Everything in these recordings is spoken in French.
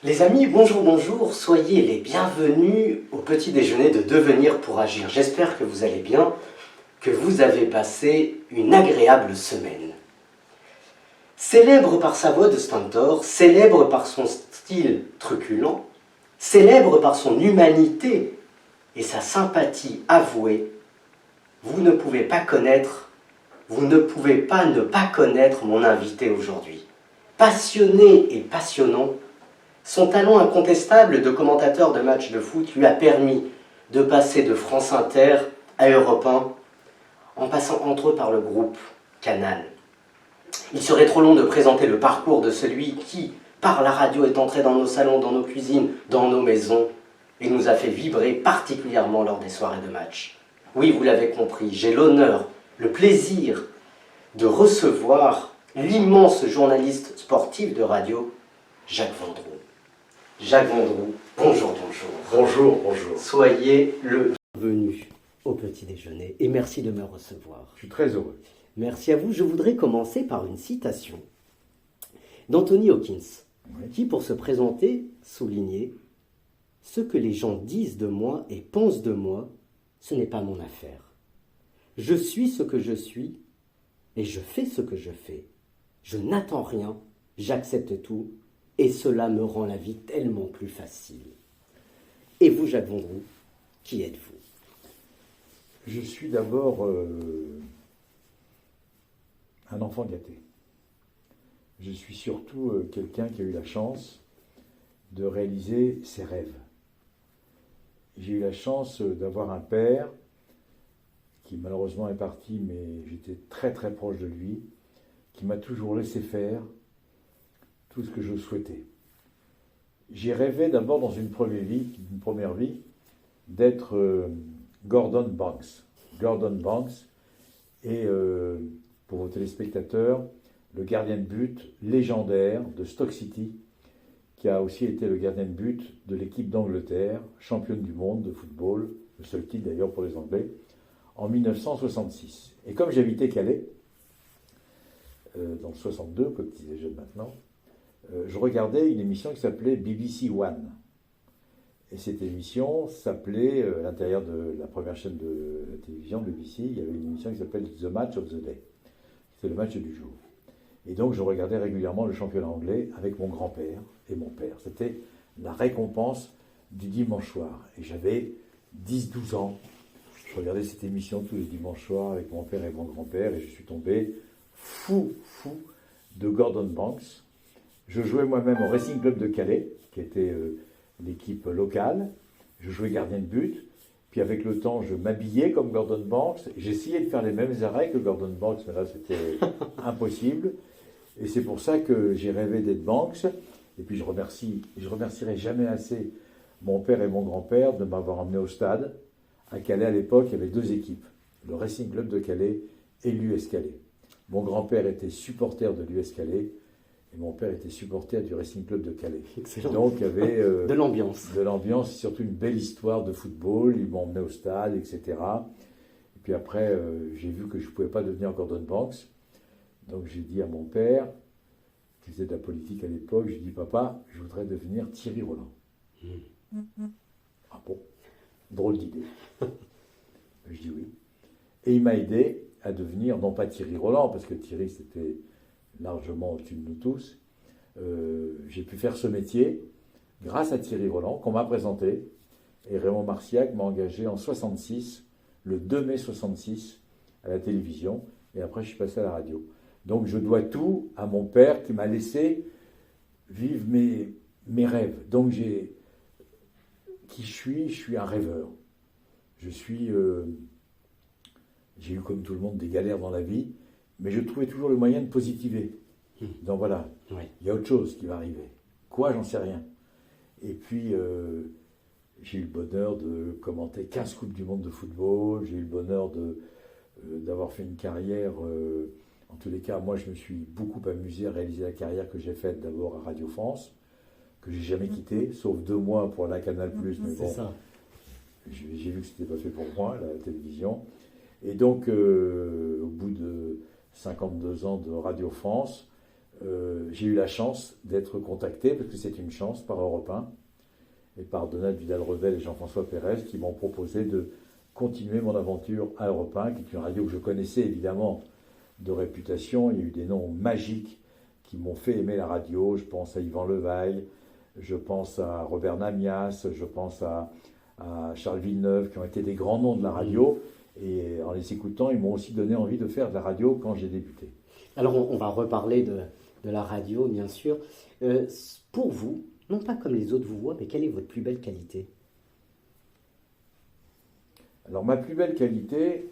Les amis, bonjour, bonjour, soyez les bienvenus au petit déjeuner de Devenir pour agir. J'espère que vous allez bien, que vous avez passé une agréable semaine. Célèbre par sa voix de stentor, célèbre par son style truculent, célèbre par son humanité et sa sympathie avouée, vous ne pouvez pas ne pas connaître mon invité aujourd'hui. Passionné et passionnant, son talent incontestable de commentateur de matchs de foot lui a permis de passer de France Inter à Europe 1, en passant entre eux par le groupe Canal. Il serait trop long de présenter le parcours de celui qui, par la radio, est entré dans nos salons, dans nos cuisines, dans nos maisons, et nous a fait vibrer particulièrement lors des soirées de match. Oui, vous l'avez compris, j'ai l'honneur, le plaisir de recevoir l'immense journaliste sportif de radio, Jacques Vendroux. Jacques Vendroux, bonjour, bonjour. Bonjour, bonjour. Soyez le bienvenu au petit déjeuner et merci de me recevoir. Je suis très heureux. Merci à vous. Je voudrais commencer par une citation d'Anthony Hawkins, qui, pour se présenter, soulignait « Ce que les gens disent de moi et pensent de moi, ce n'est pas mon affaire. Je suis ce que je suis et je fais ce que je fais. Je n'attends rien, j'accepte tout et cela me rend la vie tellement plus facile. » Et vous, Jacques Vendroux, qui êtes-vous? Je suis d'abord un enfant gâté. Je suis surtout quelqu'un qui a eu la chance de réaliser ses rêves. J'ai eu la chance d'avoir un père qui malheureusement est parti, mais j'étais très très proche de lui, qui m'a toujours laissé faire tout ce que je souhaitais. J'ai rêvé d'abord dans une première vie, d'être Gordon Banks. Gordon Banks est, pour vos téléspectateurs, le gardien de but légendaire de Stoke City, qui a aussi été le gardien de but de l'équipe d'Angleterre, championne du monde de football, le seul titre d'ailleurs pour les Anglais, en 1966. Et comme j'habitais Calais, dans le 62, comme disait jeune maintenant, je regardais une émission qui s'appelait BBC One. Et cette émission s'appelait, à l'intérieur de la première chaîne de la télévision, BBC, il y avait une émission qui s'appelle The Match of the Day. C'était le match du jour. Et donc je regardais régulièrement le championnat anglais avec mon grand-père et mon père. C'était la récompense du dimanche soir. Et j'avais 10-12 ans. Je regardais cette émission tous les dimanches soirs avec mon père et mon grand-père et je suis tombé fou de Gordon Banks. Je jouais moi-même au Racing Club de Calais, qui était l'équipe locale. Je jouais gardien de but. Puis avec le temps, je m'habillais comme Gordon Banks. J'essayais de faire les mêmes arrêts que Gordon Banks, mais là, c'était impossible. Et c'est pour ça que j'ai rêvé d'être Banks. Et puis je remercierai jamais assez mon père et mon grand-père de m'avoir emmené au stade. À Calais, à l'époque, il y avait deux équipes, le Racing Club de Calais et l'US Calais. Mon grand-père était supporter de l'US Calais et mon père était supporter du Racing Club de Calais. Excellent. Donc il y avait de l'ambiance. De l'ambiance, surtout une belle histoire de football. Ils m'ont emmené au stade, etc. Et puis après, j'ai vu que je ne pouvais pas devenir Gordon Banks. Donc j'ai dit à mon père, qui faisait de la politique à l'époque, j'ai dit, papa, je voudrais devenir Thierry Roland. Ah bon? Drôle d'idée. Je dis oui. Et il m'a aidé à devenir, non pas Thierry Roland, parce que Thierry c'était largement au-dessus de nous tous. J'ai pu faire ce métier grâce à Thierry Roland, qu'on m'a présenté. Et Raymond Marciac m'a engagé en 66, le 2 mai 66, à la télévision. Et après, je suis passé à la radio. Donc, je dois tout à mon père qui m'a laissé vivre mes rêves. Donc, qui je suis un rêveur. J'ai eu comme tout le monde des galères dans la vie, mais je trouvais toujours le moyen de positiver. Donc voilà, il y a autre chose qui va arriver. Quoi, j'en sais rien. Et puis, j'ai eu le bonheur de commenter 15 Coupes du Monde de football, j'ai eu le bonheur d'avoir fait une carrière, en tous les cas, moi je me suis beaucoup amusé à réaliser la carrière que j'ai faite d'abord à Radio France, que j'ai jamais quittée, sauf 2 mois pour la Canal+, mais bon, ça. J'ai vu que c'était pas fait pour moi, la télévision. Et donc, au bout de 52 ans de Radio France, j'ai eu la chance d'être contacté, parce que c'est une chance, par Europe 1 et par Donald Vidal-Revel et Jean-François Pérez qui m'ont proposé de continuer mon aventure à Europe 1, qui est une radio que je connaissais évidemment de réputation. Il y a eu des noms magiques qui m'ont fait aimer la radio. Je pense à Yvan Levaille, je pense à Robert Namias, je pense à Charles Villeneuve, qui ont été des grands noms de la radio. Et en les écoutant, ils m'ont aussi donné envie de faire de la radio quand j'ai débuté. Alors on va reparler de la radio, bien sûr. Pour vous, non pas comme les autres vous voient, mais quelle est votre plus belle qualité? Alors ma plus belle qualité,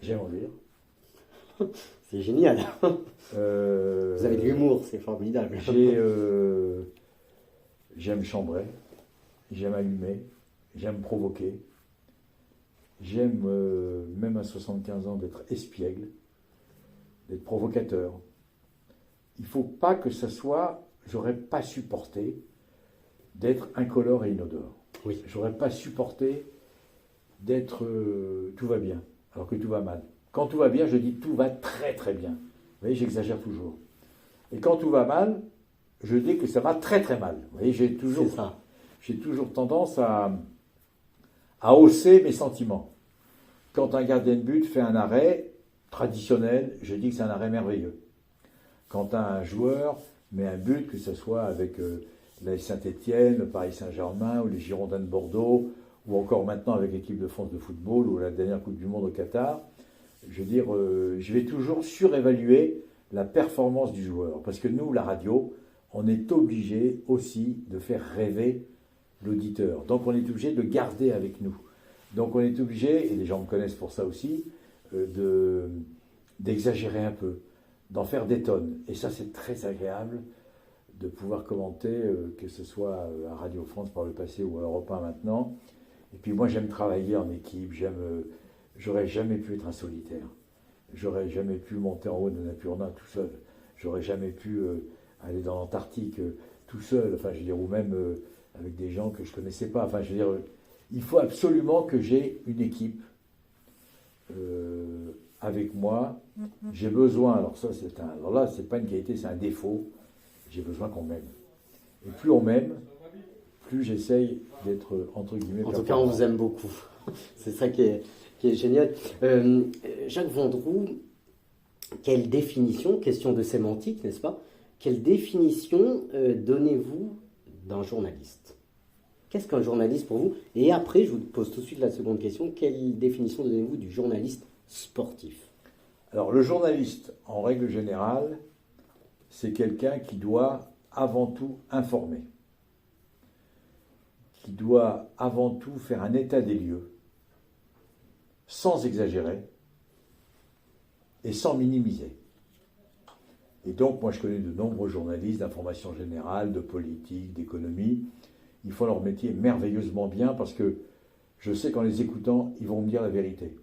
j'aime en rire. C'est génial. Vous avez de l'humour, c'est formidable. J'aime chambrer, j'aime allumer, j'aime provoquer. J'aime, même à 75 ans, d'être espiègle, d'être provocateur. Il ne faut pas que ça soit, j'aurais pas supporté d'être incolore et inodore. Oui. J'aurais pas supporté d'être tout va bien, alors que tout va mal. Quand tout va bien, je dis tout va très très bien. Vous voyez, j'exagère toujours. Et quand tout va mal, je dis que ça va très très mal. Vous voyez, j'ai toujours tendance à hausser mes sentiments. Quand un gardien de but fait un arrêt traditionnel, je dis que c'est un arrêt merveilleux. Quand un joueur met un but, que ce soit avec l'AS Saint-Étienne, le Paris Saint-Germain ou les Girondins de Bordeaux, ou encore maintenant avec l'équipe de France de football ou la dernière Coupe du Monde au Qatar, je veux dire, je vais toujours surévaluer la performance du joueur. Parce que nous, la radio, on est obligé aussi de faire rêver l'auditeur. Donc on est obligé de le garder avec nous. Donc on est obligé, et les gens me connaissent pour ça aussi, d'exagérer un peu, d'en faire des tonnes. Et ça, c'est très agréable de pouvoir commenter, que ce soit à Radio France par le passé ou à Europe 1 maintenant. Et puis moi, j'aime travailler en équipe, j'aurais jamais pu être un solitaire. J'aurais jamais pu monter en haut de Annapurna tout seul. J'aurais jamais pu aller dans l'Antarctique tout seul, enfin, je veux dire, ou même avec des gens que je connaissais pas. Enfin, je veux dire, il faut absolument que j'ai une équipe avec moi. J'ai besoin, alors là, c'est pas une qualité, c'est un défaut. J'ai besoin qu'on m'aime. Et plus on m'aime, plus j'essaye d'être, entre guillemets, en tout cas, on vous aime beaucoup. C'est ça qui est génial. Jacques Vendroux, quelle définition, question de sémantique, n'est-ce pas? Quelle définition donnez-vous d'un journaliste? Qu'est-ce qu'un journaliste pour vous? Et après, je vous pose tout de suite la seconde question. Quelle définition donnez-vous du journaliste sportif? Alors, le journaliste, en règle générale, c'est quelqu'un qui doit avant tout informer, qui doit avant tout faire un état des lieux, sans exagérer et sans minimiser. Et donc, moi, je connais de nombreux journalistes d'information générale, de politique, d'économie. Ils font leur métier merveilleusement bien parce que je sais qu'en les écoutant, ils vont me dire la vérité.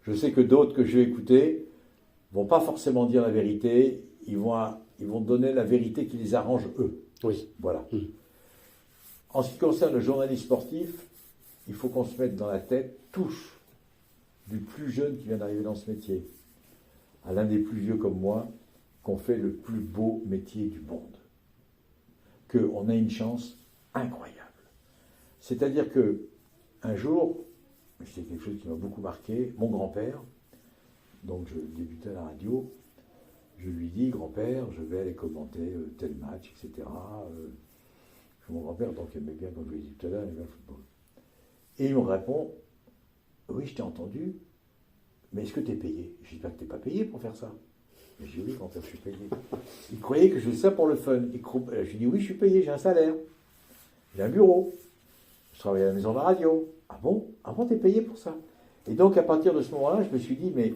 Je sais que d'autres que je vais écouter ne vont pas forcément dire la vérité, ils vont donner la vérité qui les arrange eux. Oui. Voilà. En ce qui concerne le journaliste sportif, il faut qu'on se mette dans la tête, tous, du plus jeune qui vient d'arriver dans ce métier, à l'un des plus vieux comme moi, qu'on fait le plus beau métier du monde. Qu'on a une chance incroyable. C'est-à-dire que un jour, c'est quelque chose qui m'a beaucoup marqué, mon grand-père, donc je débutais à la radio, je lui dis, grand-père, je vais aller commenter tel match, etc. Mon grand-père, donc, aimait bien, comme je l'ai dit tout à l'heure, il aimait le football. Et il me répond, oui, je t'ai entendu, mais est-ce que tu es payé? Je dis pas que tu n'es pas payé pour faire ça. Mais j'ai dit, oui, grand-père, je suis payé. Il croyait que je faisais ça pour le fun. Je lui dis, oui, je suis payé, j'ai un salaire, j'ai un bureau, je travaille à la maison de la radio. Ah bon, t'es payé pour ça? Et donc, à partir de ce moment-là, je me suis dit, mais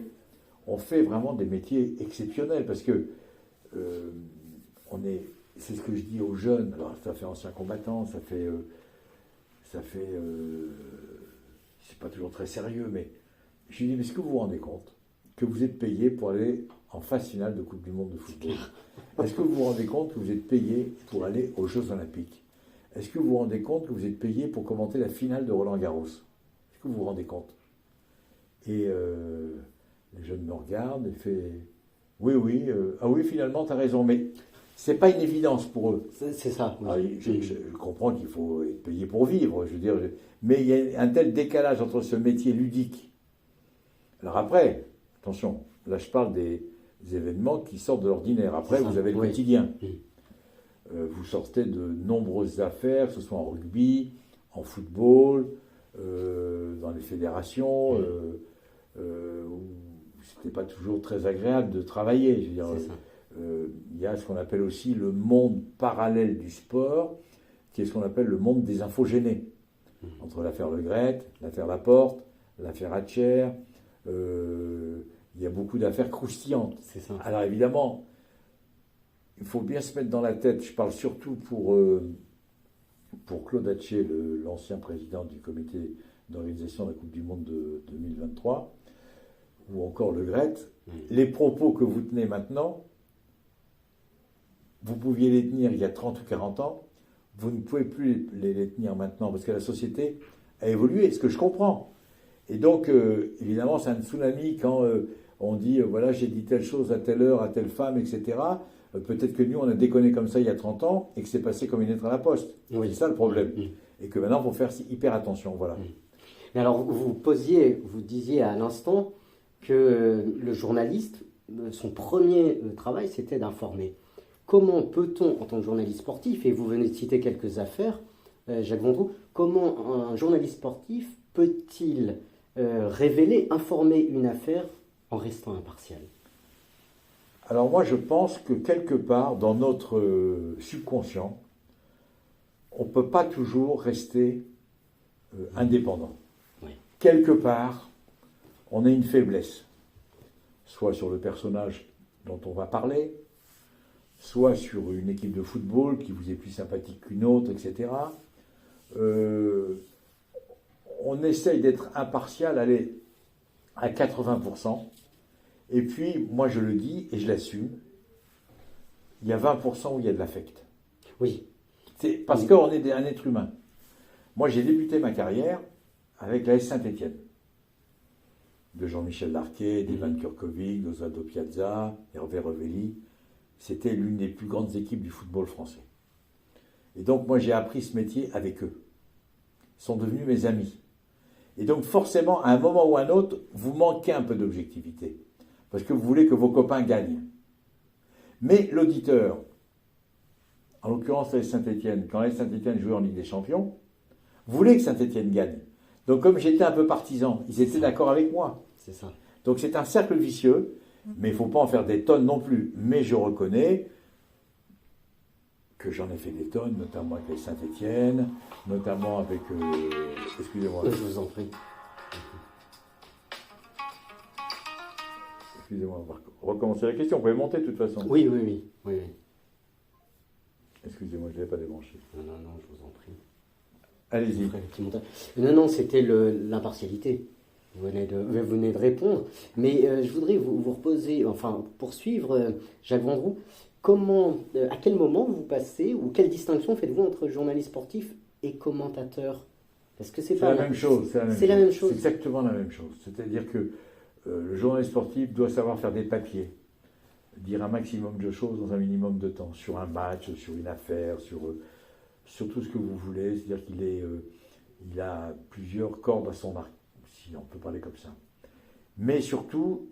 on fait vraiment des métiers exceptionnels parce que c'est ce que je dis aux jeunes, alors ça fait ancien combattant, ça fait c'est pas toujours très sérieux, mais je lui dis, mais est-ce que vous vous rendez compte que vous êtes payé pour aller en phase finale de Coupe du Monde de football? Est-ce que vous vous rendez compte que vous êtes payé pour aller aux Jeux Olympiques? Est-ce que vous vous rendez compte que vous êtes payé pour commenter la finale de Roland Garros? Est-ce que vous vous rendez compte? Et les jeunes me regardent et fait, Oui, oui. Ah oui, finalement, tu as raison. Mais c'est pas une évidence pour eux. C'est ça. Oui. Alors, je comprends qu'il faut être payé pour vivre, je veux dire. Mais il y a un tel décalage entre ce métier ludique. Alors après, attention, là je parle des événements qui sortent de l'ordinaire. Après, vous avez le quotidien. Vous sortez de nombreuses affaires, que ce soit en rugby, en football, dans les fédérations, où c'était pas toujours très agréable de travailler. Je veux dire, il y a ce qu'on appelle aussi le monde parallèle du sport, qui est ce qu'on appelle le monde des infogénés. Entre l'affaire Le Gret, l'affaire Laporte, l'affaire Hatcher, il y a beaucoup d'affaires croustillantes. Alors évidemment, il faut bien se mettre dans la tête, je parle surtout pour Claude Hatcher, l'ancien président du comité d'organisation de la Coupe du Monde de 2023, ou encore Le Gret, les propos que vous tenez maintenant, vous pouviez les tenir il y a 30 ou 40 ans, vous ne pouvez plus les tenir maintenant, parce que la société a évolué, ce que je comprends. Et donc, évidemment, c'est un tsunami quand on dit, voilà, j'ai dit telle chose à telle heure, à telle femme, etc. Peut-être que nous, on a déconné comme ça il y a 30 ans, et que c'est passé comme une lettre à la poste. C'est ça le problème. Et que maintenant, il faut faire hyper attention, voilà. Mais alors, vous disiez à l'instant que le journaliste, son premier travail, c'était d'informer. Comment peut-on, en tant que journaliste sportif, et vous venez de citer quelques affaires, Jacques Vendroux, comment un journaliste sportif peut-il révéler, informer une affaire en restant impartial? Alors moi, je pense que quelque part, dans notre subconscient, on ne peut pas toujours rester indépendant. Quelque part, on a une faiblesse, soit sur le personnage dont on va parler, soit sur une équipe de football qui vous est plus sympathique qu'une autre, etc. On essaye d'être impartial, allez, à 80%. Et puis, moi je le dis et je l'assume, il y a 20% où il y a de l'affect. Oui. C'est parce qu'on est un être humain. Moi j'ai débuté ma carrière avec l'AS Saint-Étienne. De Jean-Michel Larquet, d'Ivan Kurkovic, d'Osvaldo Piazza, Hervé Revelli. C'était l'une des plus grandes équipes du football français. Et donc moi j'ai appris ce métier avec eux. Ils sont devenus mes amis. Et donc forcément, à un moment ou à un autre, vous manquez un peu d'objectivité. Parce que vous voulez que vos copains gagnent. Mais l'auditeur, en l'occurrence l'AS Saint-Étienne, quand l'AS Saint-Étienne jouait en Ligue des Champions, voulait que Saint-Étienne gagne. Donc comme j'étais un peu partisan, ils étaient d'accord avec moi. C'est ça. Donc c'est un cercle vicieux, mais il ne faut pas en faire des tonnes non plus. Mais je reconnais que j'en ai fait des tonnes, notamment avec Saint-Étienne, notamment avec... excusez-moi. Je vous en prie. Excusez-moi, on va recommencer la question. Vous pouvez monter de toute façon. Oui. Excusez-moi, je ne l'avais pas débranché. Non, je vous en prie. Allez-y. Non, c'était l'impartialité. Vous venez de répondre. Mais je voudrais vous reposer, enfin poursuivre, Jacques Vendroux. À quel moment vous passez, ou quelle distinction faites-vous entre journaliste sportif et commentateur? Parce que c'est la même chose. C'est la même chose. C'est exactement la même chose. C'est-à-dire que le journaliste sportif doit savoir faire des papiers, dire un maximum de choses dans un minimum de temps, sur un match, sur une affaire, sur tout ce que vous voulez. C'est-à-dire qu'il a plusieurs cordes à son arc, si on peut parler comme ça. Mais surtout,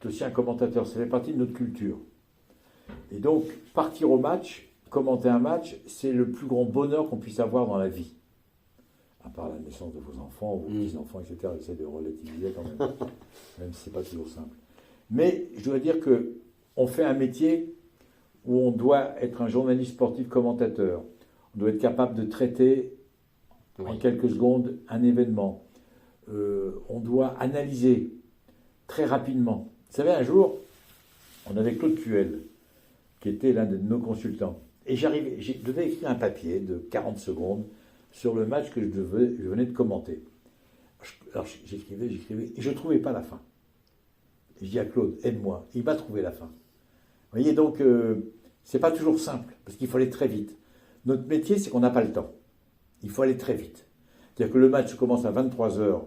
c'est aussi un commentateur. Ça fait partie de notre culture. Et donc, partir au match, commenter un match, c'est le plus grand bonheur qu'on puisse avoir dans la vie. À part la naissance de vos enfants, vos petits-enfants, etc. J'essaie de relativiser quand même, même si ce n'est pas toujours simple. Mais je dois dire qu'on fait un métier où on doit être un journaliste sportif commentateur. On doit être capable de traiter en quelques secondes un événement. On doit analyser très rapidement. Vous savez, un jour, on avait Claude Puel, qui était l'un de nos consultants. Et je devais écrire un papier de 40 secondes sur le match que je venais de commenter. Alors j'écrivais, et je ne trouvais pas la fin. Et je dis à Claude, aide-moi. Il m'a trouvé la fin. Vous voyez, donc, c'est pas toujours simple, parce qu'il faut aller très vite. Notre métier, c'est qu'on n'a pas le temps. Il faut aller très vite. C'est-à-dire que le match commence à 23h,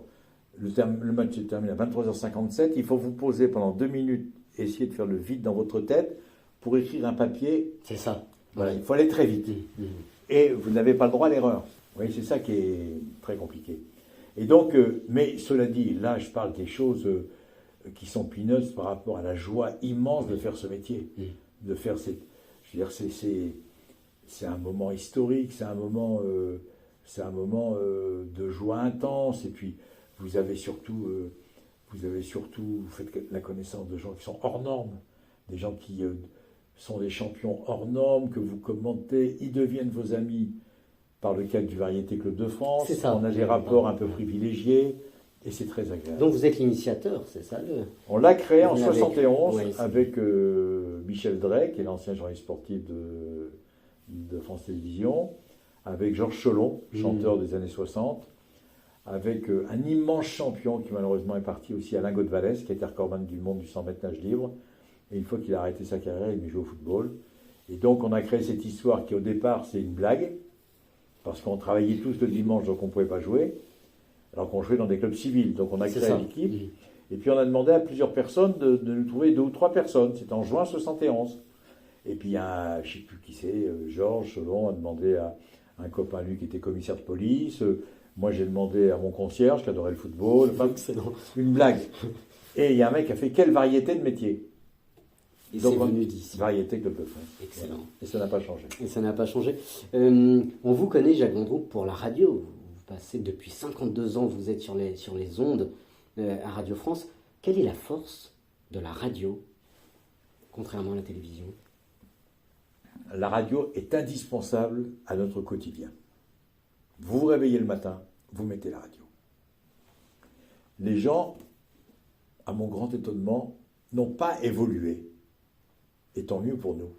le match se termine à 23h57, il faut vous poser pendant 2 minutes essayer de faire le vide dans votre tête pour écrire un papier. C'est ça. Voilà, il faut aller très vite. Et vous n'avez pas le droit à l'erreur. Vous voyez, c'est ça qui est très compliqué. Et donc, mais cela dit, là, je parle des choses qui sont peanuts par rapport à la joie immense de faire ce métier. De faire cette... Je veux dire, c'est un moment historique, c'est un moment de joie intense. Et puis, vous avez surtout, vous faites la connaissance de gens qui sont hors normes, des gens qui sont des champions hors normes, que vous commentez, ils deviennent vos amis par le cadre du Variété Club de France. C'est ça. On a des rapports un peu privilégiés et c'est très agréable. Donc vous êtes l'initiateur, c'est ça On l'a créé en Avec- 71 Oui, avec Michel Drey, qui est l'ancien journaliste sportif de France Télévisions, avec Georges Chelon, chanteur des années 60, avec un immense champion qui malheureusement est parti aussi, Alain Gaudevallès, qui était recordman du monde du 100 mètres nage libre. Et une fois qu'il a arrêté sa carrière, il jouait au football. Et donc on a créé cette histoire qui au départ c'est une blague, parce qu'on travaillait tous le dimanche, donc on ne pouvait pas jouer, alors qu'on jouait dans des clubs civils. Donc on a créé l'équipe. Et puis on a demandé à plusieurs personnes de nous trouver 2 ou 3 personnes. C'était en juin 71. Et puis je ne sais plus qui c'est, Georges Chelon a demandé à un copain lui qui était commissaire de police. Moi j'ai demandé à mon concierge qui adorait le football. Enfin, une blague. Et il y a un mec qui a fait quelle variété de métiers. Et donc, c'est venu d'ici. Variété Club de France. Excellent. Voilà. Et ça n'a pas changé. Et ça n'a pas changé. On vous connaît, Jacques Vendroux, pour la radio. Vous passez depuis 52 ans, vous êtes sur les ondes à Radio France. Quelle est la force de la radio, contrairement à la télévision? La radio est indispensable à notre quotidien. Vous vous réveillez le matin, vous mettez la radio. Les gens, à mon grand étonnement, n'ont pas évolué. Et tant mieux pour nous.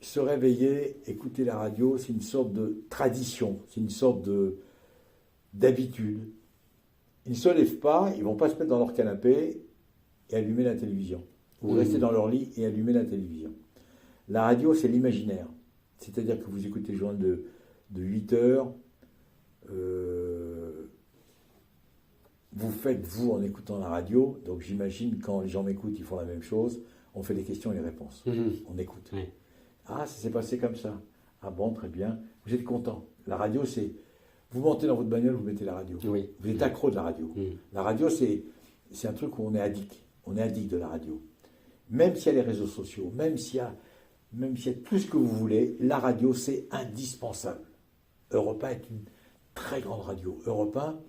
Se réveiller, écouter la radio, c'est une sorte de tradition, c'est une sorte d'habitude. Ils ne se lèvent pas, ils ne vont pas se mettre dans leur canapé et allumer la télévision. Ou rester dans leur lit et allumer la télévision. La radio, c'est l'imaginaire. C'est-à-dire que vous écoutez le journal de 8 heures, vous faites, vous, en écoutant la radio, donc j'imagine quand les gens m'écoutent, ils font la même chose, on fait les questions et les réponses. On écoute. Oui. Ah, ça s'est passé comme ça. Ah bon, très bien. Vous êtes content. La radio, c'est... Vous montez dans votre bagnole, vous mettez la radio. Oui. Vous êtes accro de la radio. La radio, c'est un truc où on est addict. On est addict de la radio. Même s'il y a les réseaux sociaux, même s'il y a tout ce que vous voulez, la radio, c'est indispensable. Europe 1 est une très grande radio. Europe 1,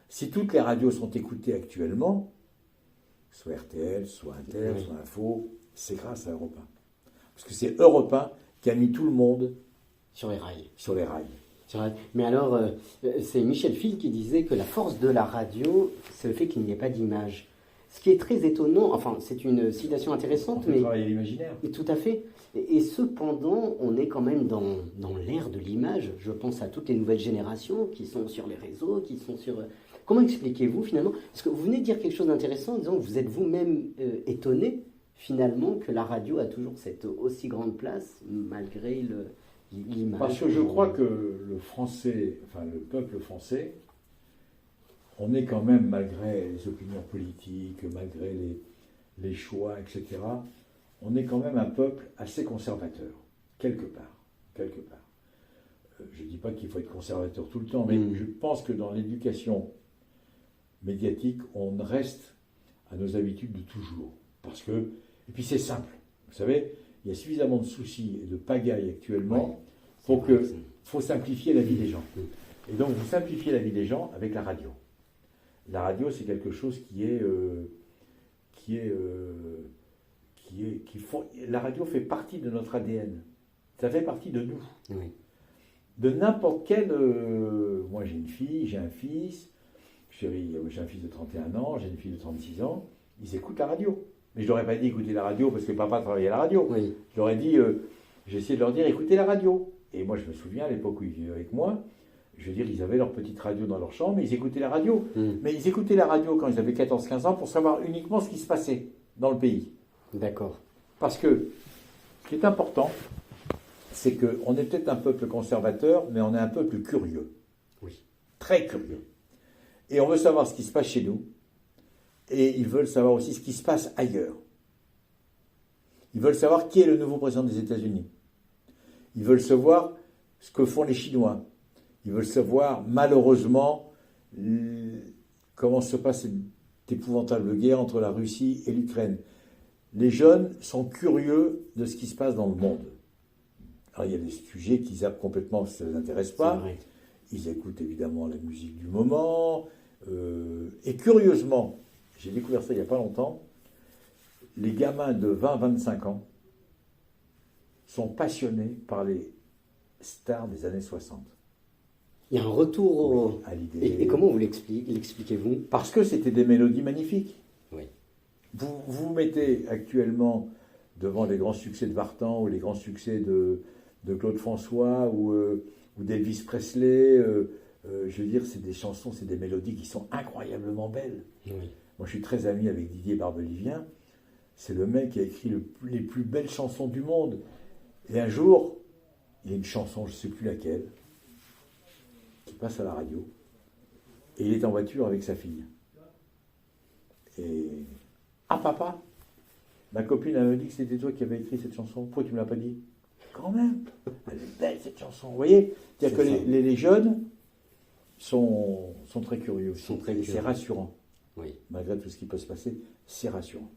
si toutes les radios sont écoutées actuellement, soit RTL, soit Inter, soit Info, c'est grâce à Europe 1. Parce que c'est Europe 1 qui a mis tout le monde Sur les rails. sur les rails. Mais alors, c'est Michel Fil qui disait que la force de la radio, c'est le fait qu'il n'y ait pas d'image. Ce qui est très étonnant, enfin, c'est une citation intéressante, mais travailler l'imaginaire. tout à fait. Et cependant, on est quand même dans l'ère de l'image. Je pense à toutes les nouvelles générations qui sont sur les réseaux, qui sont sur... Comment expliquez-vous finalement? Parce que vous venez de dire quelque chose d'intéressant en disant que vous êtes vous-même étonné finalement que la radio a toujours cette aussi grande place malgré l'image. Parce que je crois que le français, enfin le peuple français, on est quand même, malgré les opinions politiques, malgré les choix, etc., on est quand même un peuple assez conservateur, quelque part. Quelque part. Je ne dis pas qu'il faut être conservateur tout le temps, mais je pense que dans l'éducation médiatique, on reste à nos habitudes de toujours. Parce que, et puis c'est simple, vous savez, il y a suffisamment de soucis et de pagailles actuellement pour que faut simplifier la vie des gens. Et donc vous simplifiez la vie des gens avec la radio. La radio, c'est quelque chose la radio fait partie de notre ADN. Ça fait partie de nous. Oui. De n'importe quel... moi, j'ai une fille, j'ai un fils. Chérie, j'ai un fils de 31 ans, j'ai une fille de 36 ans. Ils écoutent la radio. Mais je leur ai pas dit écoutez la radio parce que papa travaillait à la radio. Oui. Je leur ai dit, j'ai essayé de leur dire écoutez la radio. Et moi, je me souviens, à l'époque où ils vivaient avec moi, je veux dire, ils avaient leur petite radio dans leur chambre, ils écoutaient la radio. Mais ils écoutaient la radio quand ils avaient 14-15 ans pour savoir uniquement ce qui se passait dans le pays. D'accord. Parce que ce qui est important, c'est qu'on est peut-être un peuple conservateur, mais on est un peuple curieux. Oui. Très curieux. Et on veut savoir ce qui se passe chez nous. et ils veulent savoir aussi ce qui se passe ailleurs. Ils veulent savoir qui est le nouveau président des États-Unis. Ils veulent savoir ce que font les Chinois. Ils veulent savoir, malheureusement, comment se passe cette épouvantable guerre entre la Russie et l'Ukraine. Les jeunes sont curieux de ce qui se passe dans le monde. Alors, il y a des sujets qui zappent complètement, ça ne les intéresse pas. Ils écoutent évidemment la musique du moment. Et curieusement, j'ai découvert ça il n'y a pas longtemps, les gamins de 20-25 ans sont passionnés par les stars des années 60. Il y a un retour à l'idée. Et comment vous l'expliquez-vous? Parce que c'était des mélodies magnifiques. Oui. Vous vous mettez actuellement devant les grands succès de Vartan ou les grands succès de Claude François ou d'Elvis Presley. Je veux dire, c'est des chansons, c'est des mélodies qui sont incroyablement belles. Oui. Moi, je suis très ami avec Didier Barbelivien. C'est le mec qui a écrit les plus belles chansons du monde. Et un jour, il y a une chanson, je ne sais plus laquelle, qui passe à la radio. Et il est en voiture avec sa fille. Et... Ah, papa, ma copine, elle me dit que c'était toi qui avais écrit cette chanson. Pourquoi tu ne me l'as pas dit? Quand même, elle est belle cette chanson. Vous voyez? C'est-à-dire que les jeunes sont très curieux aussi. C'est rassurant. Oui. Malgré tout ce qui peut se passer, c'est rassurant.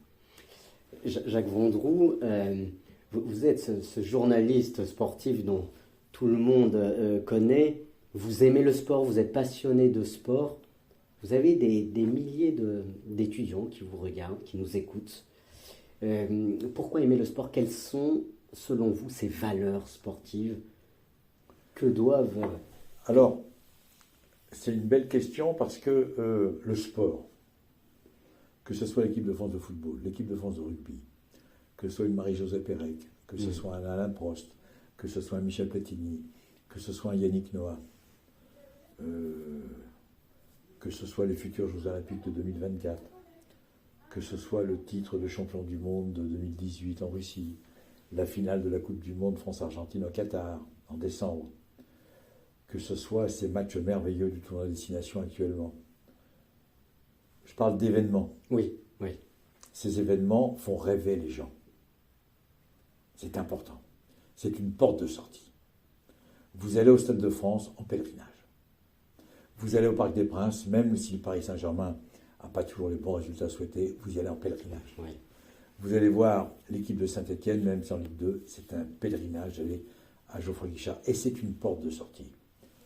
Jacques Vendroux, vous êtes ce journaliste sportif dont tout le monde connaît. Vous aimez le sport, vous êtes passionné de sport. Vous avez des milliers d'étudiants qui vous regardent, qui nous écoutent. Pourquoi aimer le sport? Quelles sont, selon vous, ces valeurs sportives que doivent... Alors, c'est une belle question parce que le sport, que ce soit l'équipe de France de football, l'équipe de France de rugby, que ce soit une Marie-Josée Pérec, que ce soit un Alain Prost, que ce soit un Michel Platini, que ce soit un Yannick Noah, que ce soit les futurs Jeux Olympiques de 2024, que ce soit le titre de champion du monde de 2018 en Russie, la finale de la Coupe du Monde France-Argentine au Qatar en décembre, que ce soit ces matchs merveilleux du tournoi Destination actuellement. Je parle d'événements. Oui, oui. Ces événements font rêver les gens. C'est important. C'est une porte de sortie. Vous allez au Stade de France en pèlerinage. Vous allez au Parc des Princes, même si le Paris Saint-Germain n'a pas toujours les bons résultats souhaités, vous y allez en pèlerinage. Oui. Vous allez voir l'équipe de Saint-Etienne, même si en Ligue 2, c'est un pèlerinage d'aller à Geoffroy Guichard. Et c'est une porte de sortie.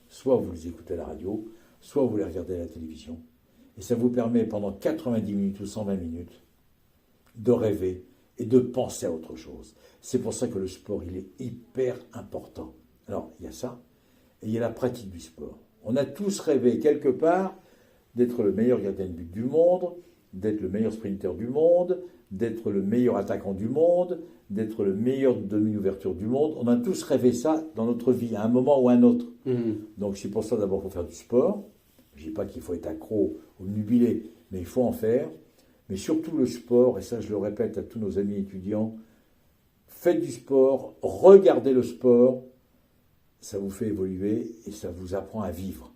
Soit vous les écoutez à la radio, soit vous les regardez à la télévision. Et ça vous permet pendant 90 minutes ou 120 minutes de rêver et de penser à autre chose. C'est pour ça que le sport, il est hyper important. Alors, il y a ça, et il y a la pratique du sport. On a tous rêvé, quelque part, d'être le meilleur gardien de but du monde, d'être le meilleur sprinter du monde, d'être le meilleur attaquant du monde, d'être le meilleur demi-ouverture du monde. On a tous rêvé ça dans notre vie, à un moment ou à un autre. Donc, c'est pour ça, d'abord, qu'il faut faire du sport. Je ne dis pas qu'il faut être accro ou nubilé, mais il faut en faire. Mais surtout le sport, et ça je le répète à tous nos amis étudiants, faites du sport, regardez le sport, ça vous fait évoluer et ça vous apprend à vivre.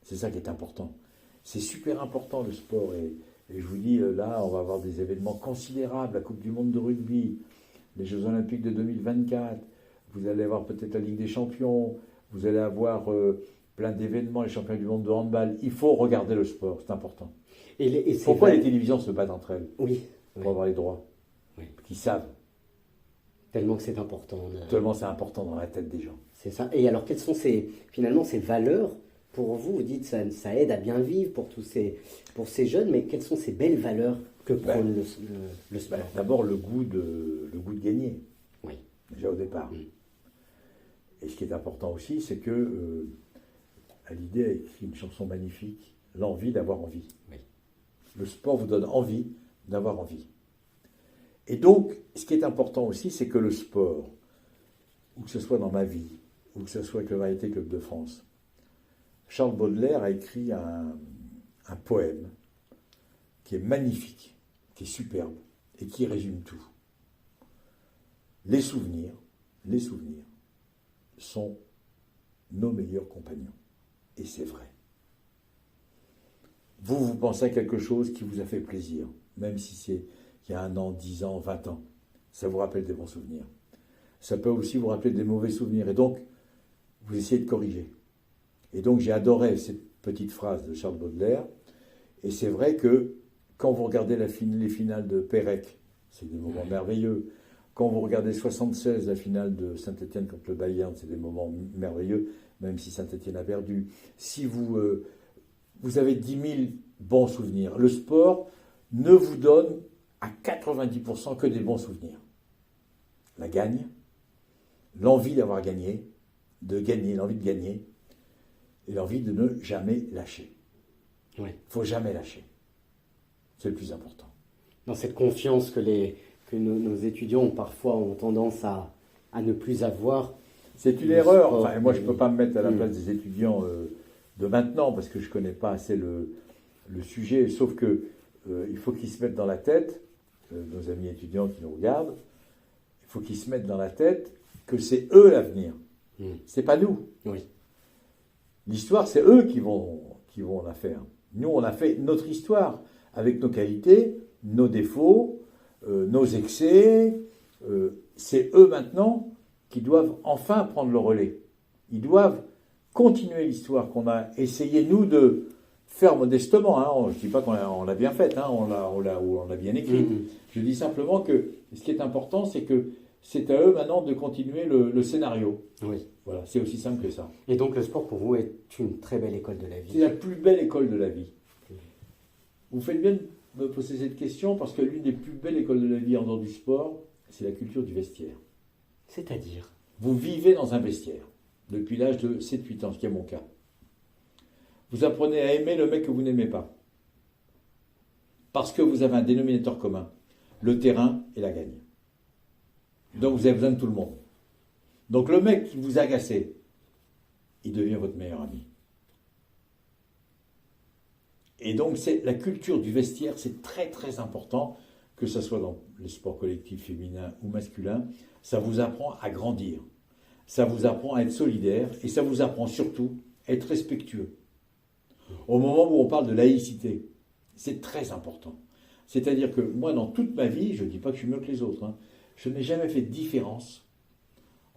C'est ça qui est important. C'est super important le sport et je vous dis, là on va avoir des événements considérables, la Coupe du Monde de rugby, les Jeux Olympiques de 2024, vous allez avoir peut-être la Ligue des Champions, vous allez avoir plein d'événements, les championnats du monde de handball. Il faut regarder le sport, c'est important. Pourquoi les télévisions se battent entre elles? Oui. Pour avoir les droits. Oui. Qui savent. Tellement que c'est important. Tellement c'est important dans la tête des gens. C'est ça. Et alors, quelles sont finalement ces valeurs pour vous? Vous dites que ça aide à bien vivre pour ces jeunes, mais quelles sont ces belles valeurs que prône le sport? D'abord, le goût de gagner. Oui. Déjà au départ. Et ce qui est important aussi, c'est que Hallyday a écrit une chanson magnifique, l'envie d'avoir envie. Oui. Le sport vous donne envie d'avoir envie. Et donc, ce qui est important aussi, c'est que le sport, ou que ce soit dans ma vie, ou que ce soit avec le Variété Club de France, Charles Baudelaire a écrit un poème qui est magnifique, qui est superbe, et qui résume tout. Les souvenirs sont nos meilleurs compagnons. Et c'est vrai. vous pensez à quelque chose qui vous a fait plaisir, même si c'est il y a 1 an, 10 ans, 20 ans. Ça vous rappelle des bons souvenirs. Ça peut aussi vous rappeler des mauvais souvenirs. Et donc, vous essayez de corriger. Et donc, j'ai adoré cette petite phrase de Charles Baudelaire. Et c'est vrai que quand vous regardez les finales de Pérec, c'est des moments merveilleux. Quand vous regardez 76, la finale de Saint-Étienne contre le Bayern, c'est des moments merveilleux, même si Saint-Étienne a perdu. Si vous avez 10 000 bons souvenirs, le sport ne vous donne à 90% que des bons souvenirs. La gagne, l'envie d'avoir gagné, l'envie de gagner, et l'envie de ne jamais lâcher. Il ne faut jamais lâcher. C'est le plus important. Dans cette confiance que nos étudiants parfois ont tendance à ne plus avoir. C'est une erreur. Enfin, moi, je ne peux pas me mettre à la place des étudiants de maintenant, parce que je ne connais pas assez le sujet, sauf que il faut qu'ils se mettent dans la tête, nos amis étudiants qui nous regardent, il faut qu'ils se mettent dans la tête que c'est eux l'avenir. C'est pas nous. Oui. L'histoire, c'est eux qui vont la faire. Nous, on a fait notre histoire avec nos qualités, nos défauts, nos excès. C'est eux maintenant qui doivent enfin prendre le relais. Ils doivent continuer l'histoire qu'on a essayé, nous, de faire modestement. Je ne dis pas qu'on l'a bien faite, on l'a bien écrite. Je dis simplement que ce qui est important, c'est que c'est à eux maintenant de continuer le scénario. Oui. Voilà, c'est aussi simple que ça. Et donc le sport pour vous est une très belle école de la vie. C'est la plus belle école de la vie. Vous faites bien de me poser cette question parce que l'une des plus belles écoles de la vie en dehors du sport, c'est la culture du vestiaire. C'est-à-dire ? Vous vivez dans un vestiaire depuis l'âge de 7-8 ans, ce qui est mon cas. Vous apprenez à aimer le mec que vous n'aimez pas. Parce que vous avez un dénominateur commun, le terrain et la gagne. Donc vous avez besoin de tout le monde. Donc le mec qui vous agacez, il devient votre meilleur ami. Et donc c'est la culture du vestiaire, c'est très très important, que ce soit dans les sports collectifs féminins ou masculins. Ça vous apprend à grandir, ça vous apprend à être solidaire et ça vous apprend surtout à être respectueux. Au moment où on parle de laïcité, c'est très important. C'est-à-dire que moi, dans toute ma vie, je ne dis pas que je suis mieux que les autres, je n'ai jamais fait de différence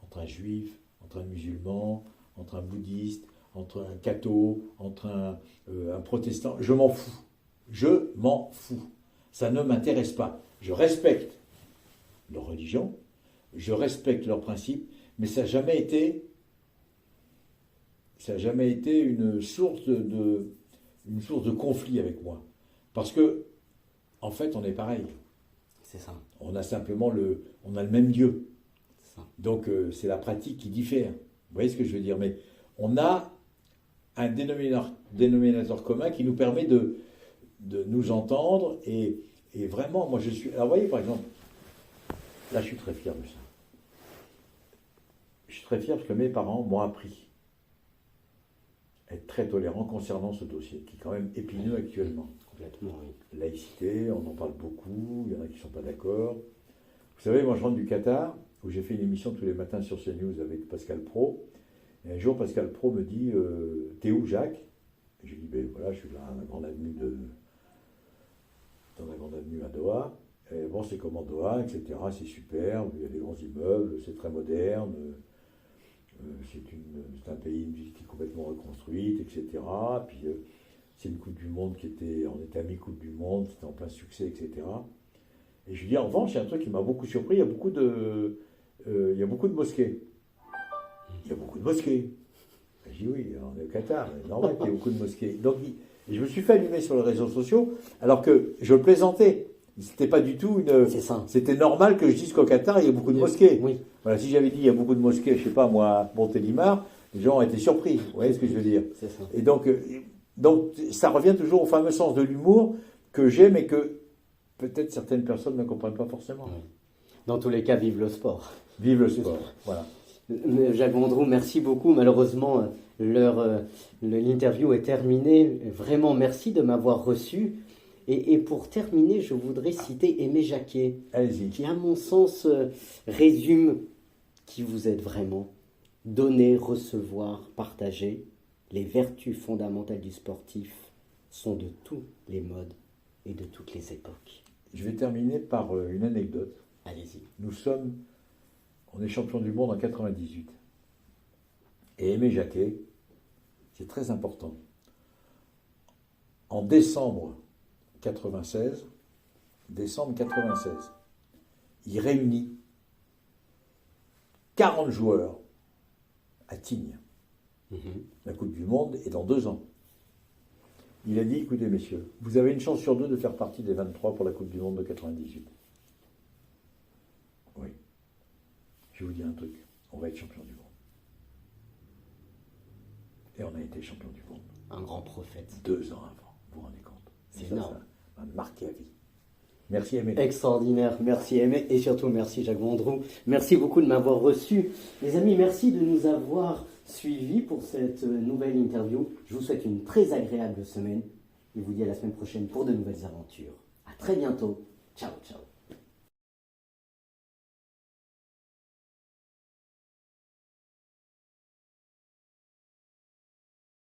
entre un juif, entre un musulman, entre un bouddhiste, entre un catho, entre un protestant. Je m'en fous. Je m'en fous. Ça ne m'intéresse pas. Je respecte leur religion, je respecte leurs principes, mais ça n'a jamais été une source de conflit avec moi. Parce que, en fait, on est pareil. C'est ça. On a simplement on a le même Dieu. C'est ça. Donc, c'est la pratique qui diffère. Vous voyez ce que je veux dire? Mais on a un dénominateur commun qui nous permet de nous entendre et vraiment, moi je suis... Alors, vous voyez, par exemple, là, je suis très fier de ça. Je suis très fier parce que mes parents m'ont appris à être très tolérant concernant ce dossier, qui est quand même épineux actuellement. Complètement, oui. Laïcité, on en parle beaucoup, il y en a qui ne sont pas d'accord. Vous savez, moi je rentre du Qatar, où j'ai fait une émission tous les matins sur CNews avec Pascal Praud. Et un jour, Pascal Praud me dit T'es où, Jacques? Et je lui dis ben voilà, je suis là, dans la grande avenue à Doha. Et bon, c'est comment Doha, etc. C'est super, il y a des grands immeubles, c'est très moderne. C'est un pays, une ville qui est complètement reconstruite, etc. Puis c'est une Coupe du Monde on était à mi-Coupe du Monde, c'était en plein succès, etc. Et je lui dis en revanche, il y a un truc qui m'a beaucoup surpris, il y a beaucoup de mosquées. Il y a beaucoup de mosquées. Je dis oui, on est au Qatar, c'est normal qu'il y ait beaucoup de mosquées. Donc je me suis fait allumer sur les réseaux sociaux, alors que je plaisantais. C'était pas du tout C'est ça. C'était normal que je dise qu'au Qatar, il y a beaucoup de mosquées. Oui. Voilà, si j'avais dit il y a beaucoup de mosquées, je sais pas moi, à Montélimar, les gens ont été surpris. Vous voyez ce que je veux dire? C'est ça. Et donc ça revient toujours au fameux sens de l'humour que j'aime et que peut-être certaines personnes ne comprennent pas forcément. Oui. Dans tous les cas, vive le sport. Vive le sport. Voilà. Jacques Vendroux, merci beaucoup. Malheureusement, l'interview est terminée. Vraiment, merci de m'avoir reçu. Et pour terminer, je voudrais citer Aimé Jacquet, Allez-y. qui, à mon sens, résume qui vous êtes vraiment. Donner, recevoir, partager, les vertus fondamentales du sportif, sont de tous les modes et de toutes les époques. Je vais terminer par une anecdote. Allez-y. On est champion du monde en 98. Et Aimé Jacquet, c'est très important. En décembre 96, il réunit 40 joueurs à Tignes. La Coupe du Monde est dans 2 ans. Il a dit, écoutez messieurs, vous avez une chance sur 2 de faire partie des 23 pour la Coupe du Monde de 98. Oui. Je vais vous dire un truc, on va être champion du monde. Et on a été champion du monde. Un grand prophète. 2 ans avant, vous vous rendez compte? C'est énorme. Ça m'a marqué à vie. Merci Aimé. Extraordinaire, merci Aimé et surtout merci Jacques Vendroux. Merci beaucoup de m'avoir reçu. Les amis, merci de nous avoir suivis pour cette nouvelle interview. Je vous souhaite une très agréable semaine et vous dis à la semaine prochaine pour de nouvelles aventures. À très bientôt. Ciao, ciao.